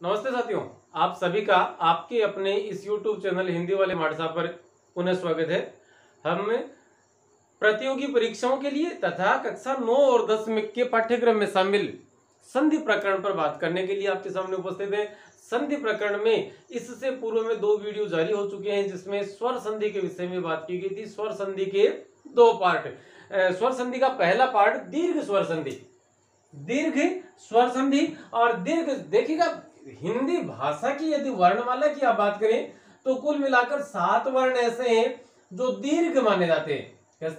नमस्ते साथियों, आप सभी का आपके अपने इस YouTube चैनल हिंदी वाले मार्सा पर पुनः स्वागत है। हम प्रतियोगी परीक्षाओं के लिए तथा कक्षा 9 और 10 में के पाठ्यक्रम में शामिल संधि प्रकरण पर बात करने के लिए आपके सामने उपस्थित है। संधि प्रकरण में इससे पूर्व में 2 वीडियो जारी हो चुके हैं जिसमें स्वर संधि के विषय में बात की गई थी। स्वर संधि के 2 पार्ट। स्वर संधि का पहला पार्ट दीर्घ स्वर संधि, दीर्घ स्वर संधि और दीर्घ। देखिएगा, हिंदी भाषा की यदि वर्णमाला की आप बात करें तो कुल मिलाकर 7 वर्ण ऐसे हैं जो दीर्घ माने जाते हैं।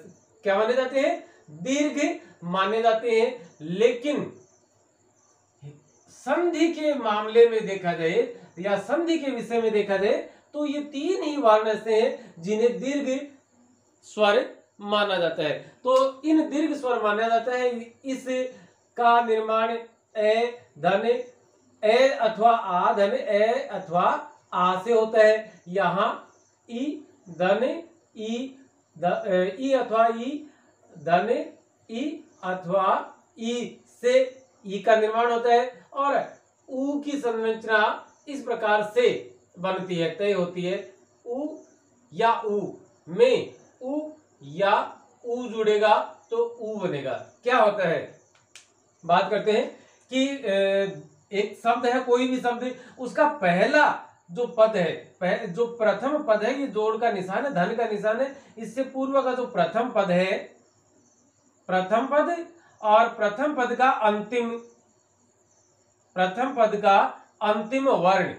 क्या माने जाते हैं? दीर्घ माने जाते हैं। लेकिन संधि के मामले में देखा जाए या संधि के विषय में देखा जाए तो ये 3 ही वर्ण ऐसे हैं जिन्हें दीर्घ स्वर माना जाता है। तो इन दीर्घ स्वर माना जाता है। इस का निर्माण ए धन ए अथवा आ धन ए अथवा आ से होता है। यहाँ ई धन ई अथवा ई धन ई अथवा ई से ई का निर्माण होता है और ऊ की संरचना इस प्रकार से बनती है, तय होती है। ऊ या ऊ में ऊ या ऊ जुड़ेगा तो ऊ बनेगा। क्या होता है, बात करते हैं कि एक शब्द है, कोई भी शब्द, उसका पहला जो पद है, जो प्रथम पद है, ये जोड़ का निशान है, धन का निशान है। इससे पूर्व का जो प्रथम पद है, प्रथम पद और प्रथम पद का अंतिम वर्ण,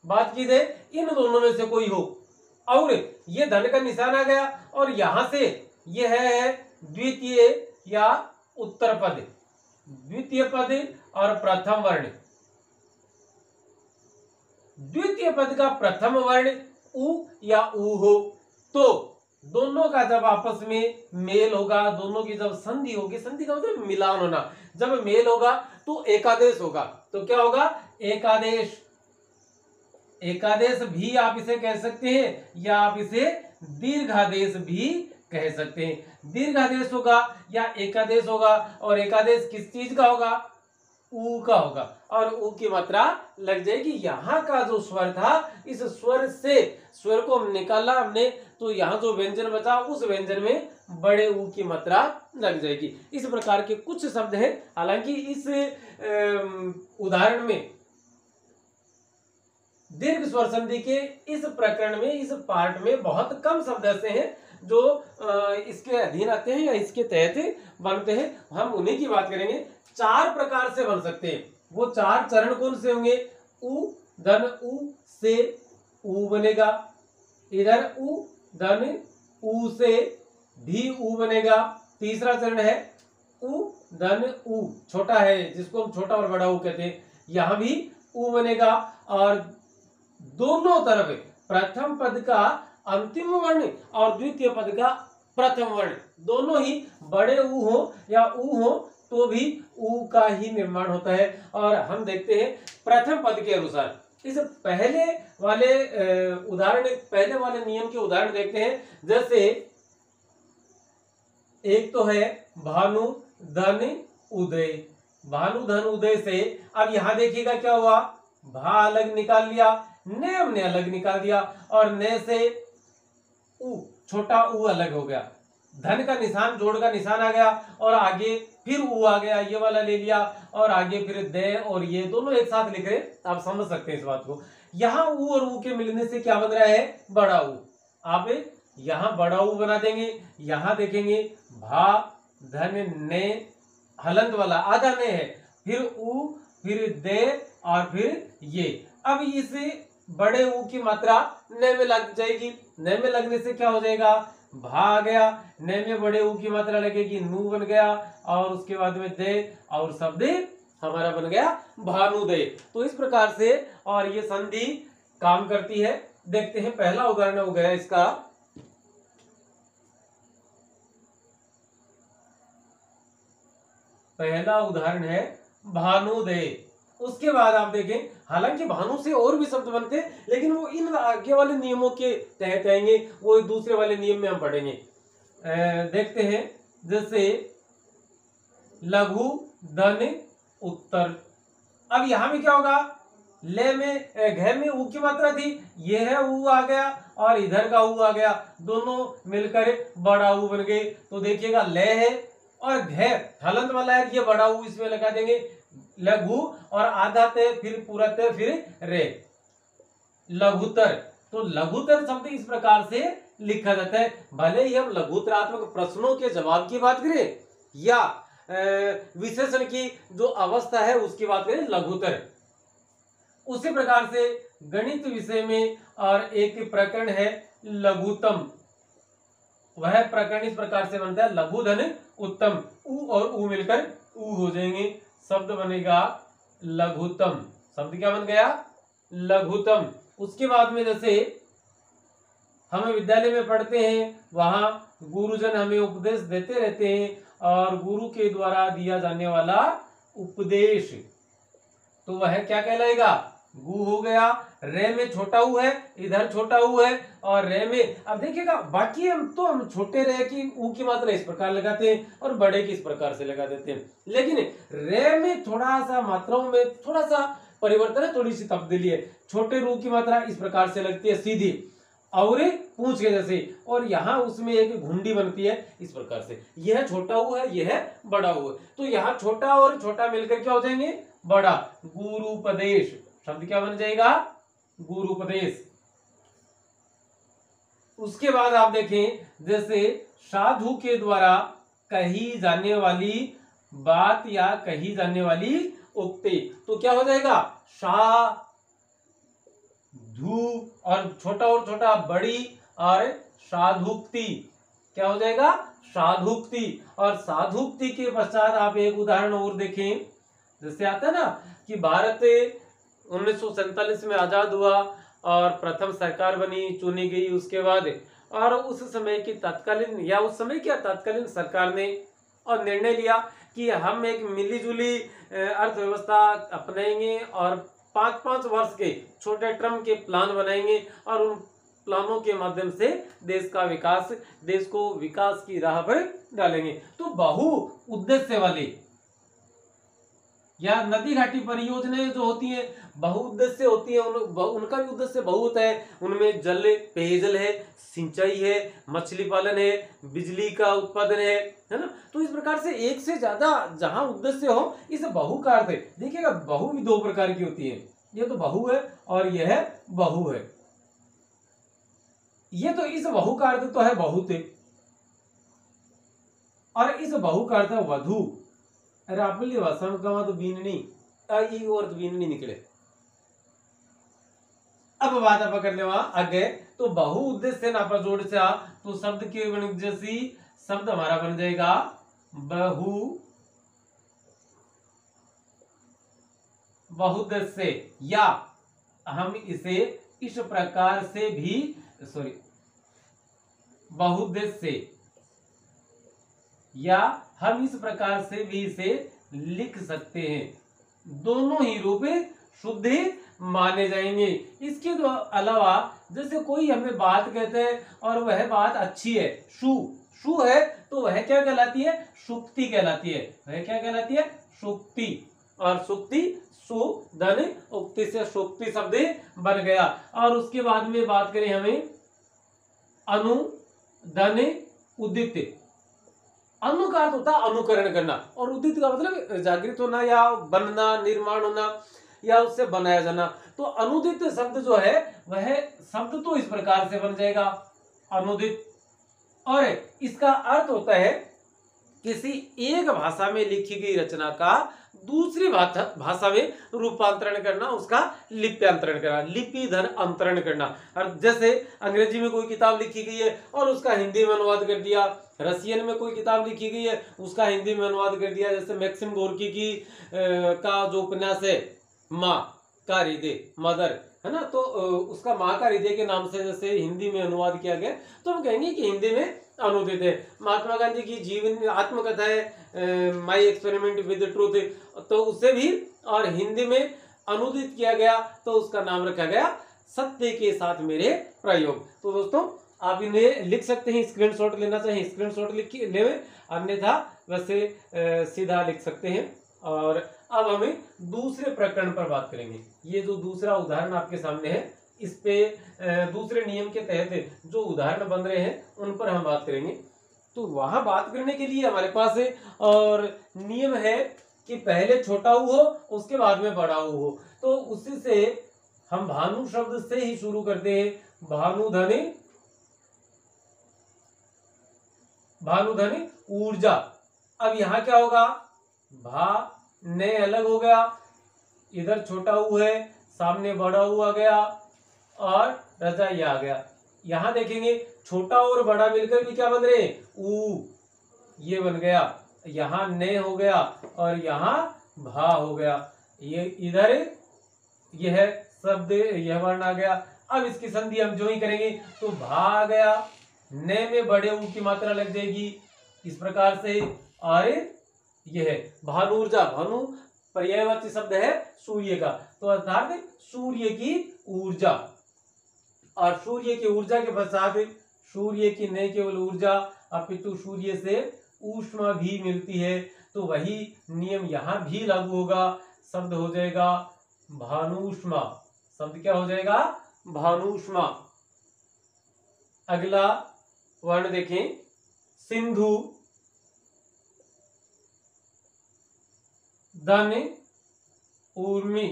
बात की जाए इन दोनों में से कोई हो और ये धन का निशान आ गया और यहां से यह है द्वितीय या उत्तर पद, द्वितीय पद और प्रथम वर्ण। द्वितीय पद का प्रथम वर्ण उ या ऊ हो तो दोनों का जब आपस में मेल होगा, दोनों की जब संधि होगी, संधि का मतलब मिलान होना, जब मेल होगा तो एकादेश होगा। तो क्या होगा? एकादेश। एकादेश भी आप इसे कह सकते हैं या आप इसे दीर्घादेश भी कह सकते हैं। दीर्घादेश होगा या एकादेश होगा और एकादेश किस चीज का होगा? ऊ का होगा और ऊ की मात्रा लग जाएगी। यहाँ का जो स्वर था, इस स्वर से स्वर को निकाला हमने तो यहाँ जो व्यंजन बचा उस व्यंजन में बड़े ऊ की मात्रा लग जाएगी। इस प्रकार के कुछ शब्द हैं। हालांकि इस उदाहरण में दीर्घ स्वर संधि के इस प्रकरण में, इस पार्ट में बहुत कम शब्द ऐसे हैं जो इसके अधीन आते हैं या इसके तहत बनते हैं। हम उन्हीं की बात करेंगे। 4 प्रकार से बन सकते हैं। वो 4 चरण कौन से होंगे? उ धन उ से ऊ बनेगा, इधर उ धन ऊ से भी ऊ बनेगा। तीसरा चरण है उ धन ऊ, छोटा है जिसको हम छोटा और बड़ा ऊ कहते हैं, यहां भी ऊ बनेगा और दोनों तरफ प्रथम पद का अंतिम वर्ण और द्वितीय पद का प्रथम वर्ण दोनों ही बड़े ऊ हो या ऊ हो तो भी ऊ का ही निर्माण होता है। और हम देखते हैं प्रथम पद के अनुसार इस पहले वाले उदाहरण, पहले वाले नियम के उदाहरण देखते हैं। जैसे एक तो है भानु धन उदय। भानु धन उदय से अब यहां देखिएगा क्या हुआ, भा अलग निकाल लिया, ने हमने अलग निकाल दिया और ने से ऊ, छोटा ऊ अलग हो गया, धन का निशान, जोड़ का निशान आ गया और आगे फिर ऊ आ गया, ये वाला ले लिया और आगे फिर दे और ये दोनों एक साथ लिख रहे। आप समझ सकते हैं इस बात को। यहां ऊ और ऊ के मिलने से क्या बन रहा है? बड़ा ऊ। आप यहां बड़ा ऊ बना देंगे। यहां देखेंगे भा धन ने, हलंत वाला आधा ने है, फिर ऊ, फिर दे और फिर ये। अब इस बड़े ऊ की मात्रा ने में लग जाएगी। ने में लगने से क्या हो जाएगा? भा आ गया, ने में बड़े ऊ की मात्रा लगेगी, नू बन गया और उसके बाद में दे और शब्द हमारा बन गया भानुदय। तो इस प्रकार से और ये संधि काम करती है। देखते हैं पहला उदाहरण हो गया इसका। पहला उदाहरण है भानुदय। उसके बाद आप देखें, हालांकि भानु से और भी शब्द बनते हैं लेकिन वो इन आगे वाले नियमों के तहत आएंगे, वो दूसरे वाले नियम में हम पढ़ेंगे। देखते हैं जैसे लघु धन उत्तर। अब यहां भी क्या होगा? ले में घ में ऊ की मात्रा थी, ये है ऊ आ गया और इधर का ऊ आ गया, दोनों मिलकर बड़ा ऊ बन गए। तो देखिएगा ले है और घ हलंत वाला है, ये बड़ा ऊ इसमें लगा देंगे, लघु और आधा ते फिर पूरा ते फिर रे, लघुतर। तो लघुतर शब्द इस प्रकार से लिखा जाता है। भले ही हम लघुतरात्मक प्रश्नों के जवाब की बात करें या विशेषण की जो अवस्था है उसकी बात करें, लघुतर। उसी प्रकार से गणित विषय में और एक प्रकरण है लघुत्तम, वह प्रकरण इस प्रकार से बनता है लघु धन उत्तम, उ और उ मिलकर उ हो जाएंगे, शब्द बनेगा लघुत्तम। शब्द क्या बन गया? लघुत्तम। उसके बाद में जैसे हम विद्यालय में पढ़ते हैं, वहां गुरुजन हमें उपदेश देते रहते हैं और गुरु के द्वारा दिया जाने वाला उपदेश, तो वह क्या कहलाएगा? गु हो गया। रे में छोटा ऊ है, इधर छोटा ऊ है, और रे में अब देखिएगा बाकी हम छोटे रे की ऊ की मात्रा इस प्रकार लगाते हैं और बड़े की इस प्रकार से लगा देते हैं, लेकिन रे में थोड़ा सा मात्राओं में थोड़ा सा परिवर्तन है, थोड़ी सी तब्दीली है। छोटे रू की मात्रा इस प्रकार से लगती है सीधी और पूंछ के जैसे, और यहाँ उसमें एक घुंडी बनती है इस प्रकार से। यह छोटा ऊ है, यह बड़ा ऊ है, तो यहाँ छोटा और छोटा मिलकर क्या हो जाएंगे? बड़ा। गुरुपदेश शब्द क्या बन जाएगा? गुरुपदेश। उसके बाद आप देखें जैसे साधु के द्वारा कही जाने वाली बात या कही जाने वाली उक्ति, तो क्या हो जाएगा? साधु, और छोटा बड़ी, और साधुक्ति क्या हो जाएगा? साधुक्ति। और साधुक्ति के पश्चात आप एक उदाहरण और देखें, जैसे आता है ना कि भारत 1947 में आजाद हुआ और प्रथम सरकार बनी, चुनी गई, उसके बाद और उस समय की तत्कालीन सरकार ने और निर्णय लिया कि हम एक मिलीजुली अर्थव्यवस्था अपनाएंगे और 5-5 वर्ष के छोटे टर्म के प्लान बनाएंगे और उन प्लानों के माध्यम से देश को विकास की राह पर डालेंगे। तो बहु उद्देश्य वाली या नदी घाटी परियोजनाएं जो होती हैं बहुउद्देश्य होती है, उनका भी उद्देश्य बहुत है। उनमें जल पेयजल है, सिंचाई है, मछली पालन है, बिजली का उत्पादन है ना। तो इस प्रकार से एक से ज्यादा जहां उद्देश्य हो, इस बहु का अर्थ है। देखिएगा बहु भी 2 प्रकार की होती है, ये तो बहु है और यह बहु है। ये तो इस बहु का अर्थ तो है बहुत, और इस बहु का अर्थ है वधु। अरे आपके लिए भाषा में कहा तो बीननी और बीननी निकले। अब बात आप कर ले वहां आगे, तो बहु उद्देश्य ना पर जोड़ से तो शब्द के जैसी शब्द हमारा बन जाएगा बहुउद्देश्य, या हम इसे इस प्रकार से भी बहुउद्देश्य, या हम इस प्रकार से भी इसे लिख सकते हैं। दोनों ही रूप शुद्ध माने जाएंगे। इसके अलावा जैसे कोई हमें बात कहते हैं और वह बात अच्छी है, शु है, तो वह क्या कहलाती है? सुक्ति कहलाती है। वह क्या कहलाती है? सुक्ति। और सुक्ति सु धन उक्ति से सुक्ति शब्द बन गया। और उसके बाद में बात करें हमें अनु धन उदित। अनु का अर्थ होता है अनुकरण करना, और उदित का मतलब जागृत होना या बनना, निर्माण होना या उससे बनाया जाना। तो अनुदित शब्द जो है वह शब्द तो इस प्रकार से बन जाएगा अनुदित, और इसका अर्थ होता है किसी एक भाषा में लिखी गई रचना का दूसरी भाषा में रूपांतरण करना, उसका लिप्यांतरण करना, लिपि धन अंतरण करना। और जैसे अंग्रेजी में कोई किताब लिखी गई है और उसका हिंदी में अनुवाद कर दिया, रसियन में कोई किताब लिखी गई है उसका हिंदी में अनुवाद कर दिया। जैसे मैक्सिम गोर्की की का जो उपन्यास है माँ का हृदय, मदर है ना, तो उसका माँ का हृदय के नाम से जैसे हिंदी में अनुवाद किया गया, तो हम कहेंगे कि हिंदी में अनुदित है। महात्मा गांधी की जीवन आत्मकथा है माई एक्सपेरिमेंट विद ट्रूथ, तो उसे भी और हिंदी में अनुदित किया गया, तो उसका नाम रखा गया सत्य के साथ मेरे प्रयोग। तो दोस्तों आप इन्हें लिख सकते हैं, स्क्रीनशॉट लेना चाहिए स्क्रीनशॉट लिख ले, अन्यथा वैसे सीधा लिख सकते हैं। और अब हमें दूसरे प्रकरण पर बात करेंगे। ये जो दूसरा उदाहरण आपके सामने है, इस पे दूसरे नियम के तहत जो उदाहरण बन रहे हैं उन पर हम बात करेंगे। तो वहां बात करने के लिए हमारे पास और नियम है कि पहले छोटा ऊ हो उसके बाद में बड़ा ऊ हो। तो उसी से हम भानु शब्द से ही शुरू करते हैं। भानुधनी ऊर्जा। अब यहां क्या होगा, भा ने अलग हो गया, इधर छोटा ऊ है, सामने बड़ा ऊ आ गया और रजा ये आ गया। यहां देखेंगे छोटा और बड़ा मिलकर भी क्या बन रहे हैं, ऊ, ये बन गया। यहां ने हो गया और यहां भा हो गया। ये इधर यह शब्द, यह वर्ण आ गया। अब इसकी संधि हम जो ही करेंगे तो भा आ गया, ने में बड़े ऊ की मात्रा लग जाएगी इस प्रकार से। और यह है भानुर्जा। भानु पर्यायवाची शब्द है सूर्य का, तो अर्थात सूर्य की ऊर्जा। और सूर्य की ऊर्जा के पश्चात सूर्य की न केवल ऊर्जा अपितु सूर्य से ऊष्मा भी मिलती है। तो वही नियम यहां भी लागू होगा। शब्द हो जाएगा भानुष्मा। शब्द क्या हो जाएगा, भानुष्मा। अगला वर्ण देखें, सिंधु धन ऊर्मी।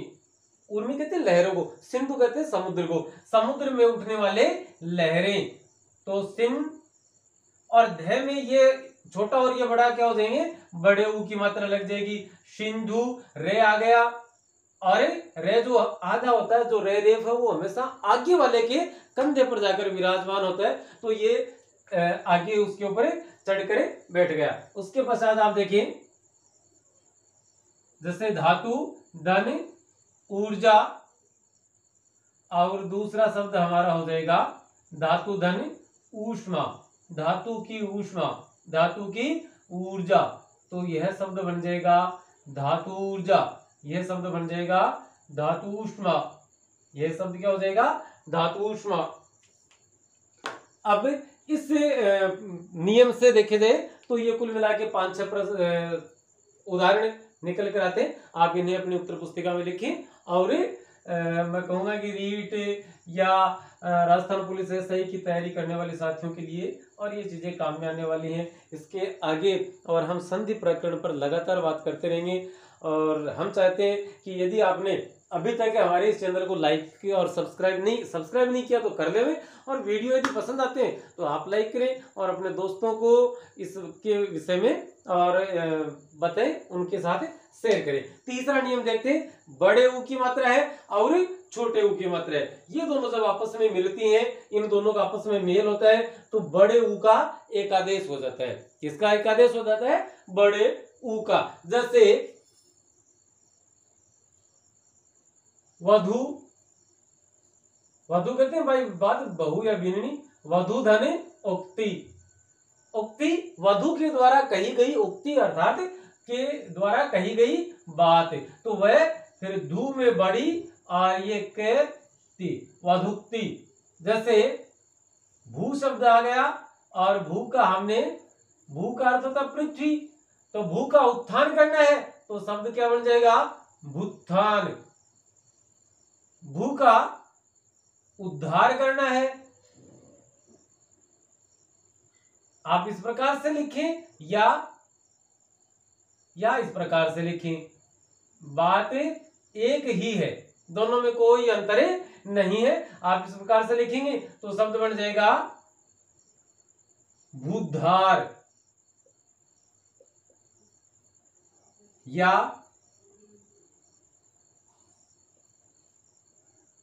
ऊर्मी कहते हैं लहरों को, सिंधु कहते हैं समुद्र को, समुद्र में उठने वाले लहरें। तो सिंह और ध में ये छोटा और ये बड़ा क्या हो जाएंगे, बड़े ऊ की मात्रा लग जाएगी। सिंधु रे आ गया, और रे जो आधा होता है, जो रे रेफ है, वो हमेशा आगे वाले के कंधे पर जाकर विराजमान होता है। तो ये आगे उसके ऊपर चढ़कर बैठ गया। उसके पश्चात आप देखिए, जैसे धातु धन ऊर्जा, और दूसरा शब्द हमारा हो जाएगा धातु धन ऊष्मा। धातु की ऊष्मा, धातु की ऊर्जा। तो यह शब्द बन जाएगा धातु ऊर्जा, यह शब्द बन जाएगा धातु ऊष्मा। यह शब्द क्या हो जाएगा, धातु ऊष्मा। अब इस नियम से देखे जाए तो ये कुल मिला के 5-6 उदाहरण निकल कर आते हैं। आप इन्हें अपनी उत्तर पुस्तिका में लिखें। और मैं कहूँगा कि रीट या राजस्थान पुलिस एसआई की तैयारी करने वाले साथियों के लिए और ये चीज़ें काम में आने वाली हैं। इसके आगे और हम संधि प्रकरण पर लगातार बात करते रहेंगे। और हम चाहते हैं कि यदि आपने अभी तक हमारे इस चैनल को लाइक और सब्सक्राइब नहीं किया तो कर लें, और वीडियो यदि पसंद आते हैं तो आप लाइक करें और अपने दोस्तों को इसके विषय में और बताएं, उनके साथ शेयर करें। तीसरा नियम देखते हैं, बड़े ऊ की मात्रा है और छोटे ऊ की मात्रा है। ये दोनों जब आपस में मिलती हैं, इन दोनों का आपस में मेल होता है, तो बड़े ऊ का एकादेश हो जाता है। किसका एकादेश हो जाता है, बड़े ऊ का। जैसे वधु, वधु कहते हैं भाई बात बहु या बिननी। वधु धन उक्ति। उक्ति वधु के द्वारा कही गई उक्ति, अर्थात के द्वारा कही गई बात। तो वह फिर धू में बड़ी और ये के वधुक्ति। जैसे भू शब्द आ गया और भू का हमने, भू का अर्थ होता पृथ्वी, तो भू का उत्थान करना है तो शब्द क्या बन जाएगा, भूत्थान। भू का उद्धार करना है, आप इस प्रकार से लिखें या इस प्रकार से लिखें। बात एक ही है, दोनों में कोई अंतर नहीं है। आप इस प्रकार से लिखेंगे तो शब्द बन जाएगा भूद्धार या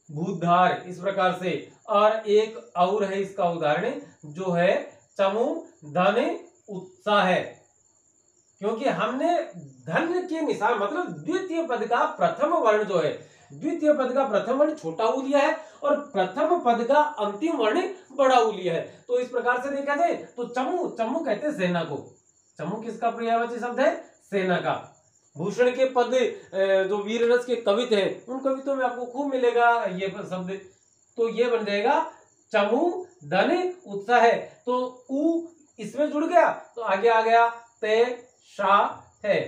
भूद्धार, इस प्रकार से। और एक और है इसका उदाहरण, जो है चमु धन उत्साह है। क्योंकि हमने धन के निशान मतलब द्वितीय पद का प्रथम वर्ण जो है, द्वितीय पद का प्रथम वर्ण छोटा ऊ लिया है और प्रथम पद का अंतिम वर्ण बड़ा ऊ लिया है। तो इस प्रकार से देखा जाए तो चमू, चमू कहते हैं सेना को। चमू किसका पर्यायवाची शब्द है, सेना का। भूषण के पद जो वीर रस के कवित हैं, उन कवितों में आपको खूब मिलेगा ये शब्द। तो ये बन जाएगा चमू धन उत्साह है। तो ऊ इसमें जुड़ गया तो आगे आ गया ते शा है,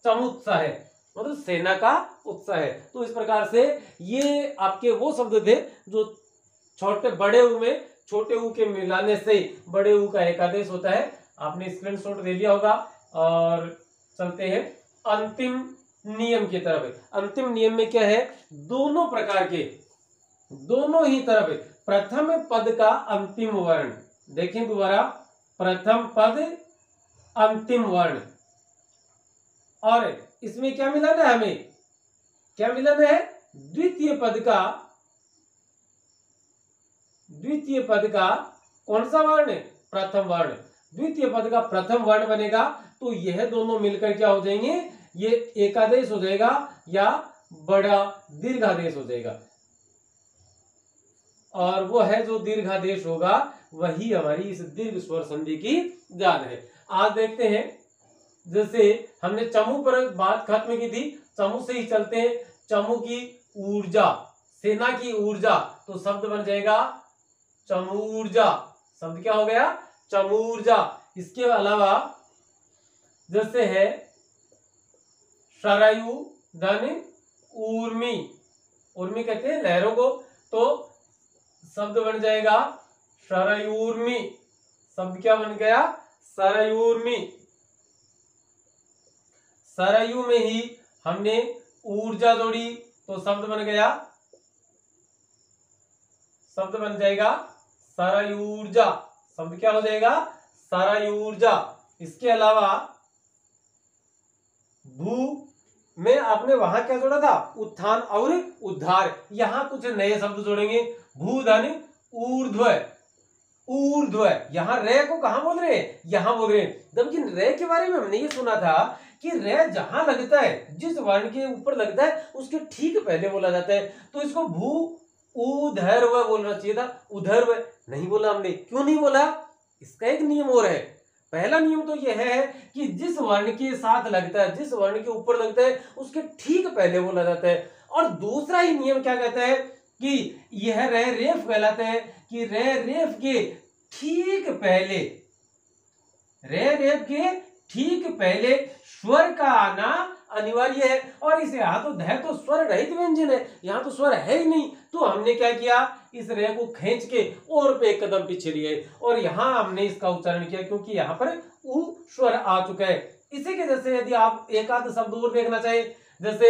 चमुत्साह है। मतलब सेना का उत्साह है। तो इस प्रकार से ये आपके वो शब्द थे जो छोटे बड़े ऊ में छोटे ऊ के मिलाने से बड़े ऊ का एकादेश होता है। आपने स्क्रीनशॉट ले लिया होगा। और चलते हैं अंतिम नियम की तरफ। अंतिम नियम में क्या है, दोनों प्रकार के, दोनों ही तरफ प्रथम पद का अंतिम वर्ण, देखें दोबारा, प्रथम पद अंतिम वर्ण, और इसमें क्या मिलाना है, हमें क्या मिलाना है, द्वितीय पद का कौन सा वर्ण, प्रथम वर्ण। द्वितीय पद का प्रथम वर्ण बनेगा तो यह दोनों मिलकर क्या हो जाएंगे, ये एकादेश हो जाएगा या बड़ा दीर्घादेश हो जाएगा। और वो है जो दीर्घादेश होगा वही हमारी इस दीर्घ स्वर संधि की जान है। आज देखते हैं, जैसे हमने चमू पर बात खत्म की थी, चमू से ही चलते हैं। चमू की ऊर्जा, सेना की ऊर्जा, तो शब्द बन जाएगा चमूर्जा। शब्द क्या हो गया, चमूर्जा। इसके अलावा जैसे है शरयू धन ऊर्मी, ऊर्मी कहते हैं लहरों को, तो शब्द बन जाएगा शरयूर्मी। शब्द क्या बन गया, शरयूर्मी। सरयू में ही हमने ऊर्जा जोड़ी तो शब्द बन गया, शब्द बन जाएगा सरयूर्जा। शब्द क्या हो जाएगा, सरयूर्जा। इसके अलावा भू में आपने वहां क्या जोड़ा था, उत्थान और उद्धार। यहां कुछ नए शब्द जोड़ेंगे, भूधन ऊर्ध्व, ऊर्ध्व। यहां रे को कहां बोल रहे हैं, यहां बोल रहे हैं। जबकि रे के बारे में हमने ये सुना था कि रे जहां लगता है, जिस वर्ण के ऊपर लगता है उसके ठीक पहले बोला जाता है। तो इसको भू उधर्व बोलना चाहिए था, उधर्व नहीं बोला हमने। क्यों नहीं बोला, इसका एक नियम और है। पहला नियम तो यह है कि जिस वर्ण के साथ लगता है, जिस वर्ण के ऊपर लगता है उसके ठीक पहले बोला जाता है। और दूसरा ही नियम क्या कहता है कि यह रे रेफ कहलाता है कि रे रेफ के ठीक पहले, रे रेफ के ठीक पहले स्वर का आना अनिवार्य है। और इसे यहाँ तो ध तो स्वर रहित व्यंजन है, यहाँ तो स्वर है ही नहीं। तो हमने क्या किया, इस रे को खींच के और पे एक कदम पीछे लिए और यहाँ हमने इसका उच्चारण किया, क्योंकि यहाँ पर उ स्वर आ चुका है। इसी के जैसे यदि आप एक आध शब्द और देखना चाहे, जैसे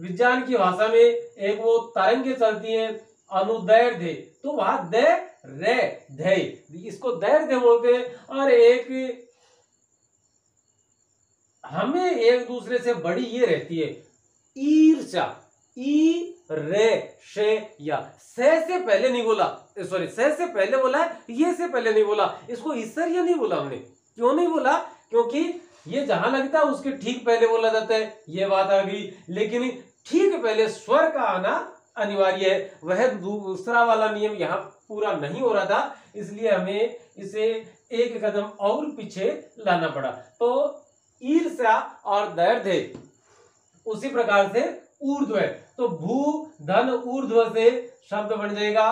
विज्ञान की भाषा में एक वो तरंगे चलती है अनुदैर्ध्य, तो वहां द रे ध, इसको दैर्ध्य बोलते हैं। और एक हमें एक दूसरे से बड़ी ये रहती है ईर्ष्या, ई रे शे या, से पहले नहीं बोला, सॉरी से पहले बोला है, ये से पहले नहीं बोला, इसको ईश्वरीय नहीं बोला हमने। क्यों नहीं बोला, क्योंकि ये जहां लगता है उसके ठीक पहले बोला जाता है, ये बात आ गई। लेकिन ठीक पहले स्वर का आना अनिवार्य है, वह दूसरा वाला नियम यहाँ पूरा नहीं हो रहा था, इसलिए हमें इसे एक कदम और पीछे लाना पड़ा। तो ईर्ष्या और दैर्ध्य उसी प्रकार से ऊर्ध्व है। तो भू धन ऊर्ध्व से शब्द बन जाएगा,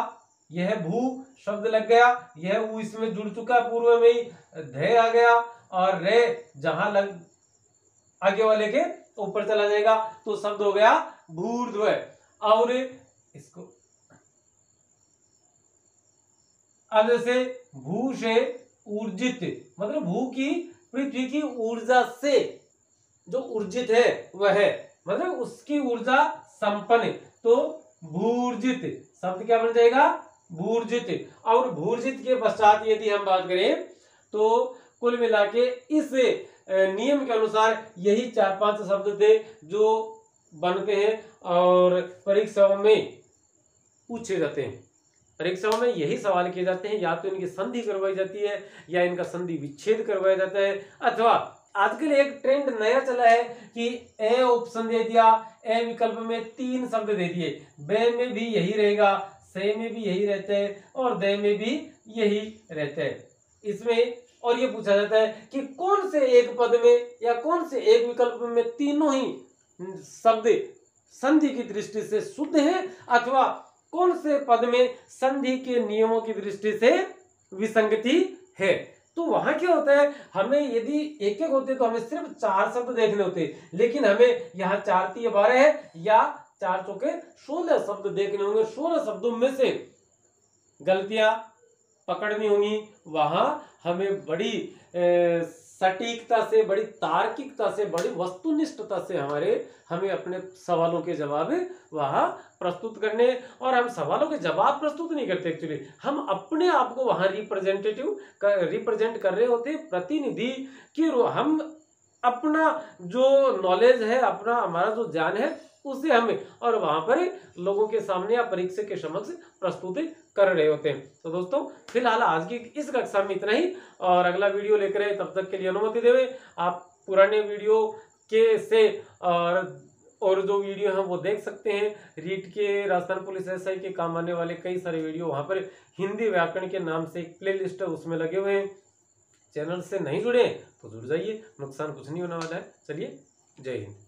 यह भू शब्द लग गया, यह ऊ इसमें जुड़ चुका पूर्व में ही, ध आ गया और रे जहां लग आगे वाले के ऊपर चला जाएगा तो शब्द हो गया भूर्ध्व। और इसको अब जैसे भू से ऊर्जित, मतलब भू की पृथ्वी की ऊर्जा से जो ऊर्जित है वह है, मतलब उसकी ऊर्जा संपन्न, तो भूर्जित। शब्द क्या बन जाएगा, भूर्जित। और भूर्जित के पश्चात यदि हम बात करें तो कुल मिला के इस नियम के अनुसार यही 4-5 शब्द थे जो बनते हैं और परीक्षाओं में पूछे जाते हैं। परीक्षाओं में यही सवाल किए जाते हैं, या तो इनकी संधि करवाई जाती है या इनका संधि विच्छेद करवाया जाता है। अथवा आजकल एक ट्रेंड नया चला है कि ए ऑप्शन दे दिया, ए विकल्प में 3 शब्द दे दिए, बे में भी यही रहेगा, से में भी यही रहता है और दे में भी यही रहता है। इसमें और ये पूछा जाता है कि कौन से एक पद में या कौन से एक विकल्प में तीनों ही शब्द संधि की दृष्टि से शुद्ध है, अथवा कौन से पद में संधि के नियमों की दृष्टि से विसंगति है। तो वहां क्या होता है, हमें यदि एक एक होते तो हमें सिर्फ 4 शब्द देखने होते, लेकिन हमें यहाँ 4 3 12 है या 4 चौके 16 शब्द देखने होंगे। 16 शब्दों में से गलतियां पकड़नी होंगी। वहां हमें बड़ी सटीकता से, बड़ी तार्किकता से, बड़ी वस्तुनिष्ठता से हमें अपने सवालों के जवाब वहां प्रस्तुत करने। और हम सवालों के जवाब प्रस्तुत नहीं करते, एक्चुअली हम अपने आप को वहां रिप्रेजेंट कर रहे होते, प्रतिनिधि की हम अपना जो नॉलेज है, अपना हमारा जो ज्ञान है उसे हमें और वहां पर लोगों के सामने या परीक्षक के समक्ष प्रस्तुत कर रहे होते हैं। तो दोस्तों फिलहाल आज की इस कक्षा में इतना ही, और अगला वीडियो लेकर आए, तब तक के लिए अनुमति देवे। आप पुराने वीडियो के से और जो वीडियो हैं वो देख सकते हैं। रीट के, राजस्थान पुलिस एसआई के काम आने वाले कई सारे वीडियो वहां पर हिंदी व्याकरण के नाम से एक प्लेलिस्ट है उसमें लगे हुए हैं। चैनल से नहीं जुड़े तो जुड़ जाइए, नुकसान कुछ नहीं होने वाला है। चलिए, जय हिंद।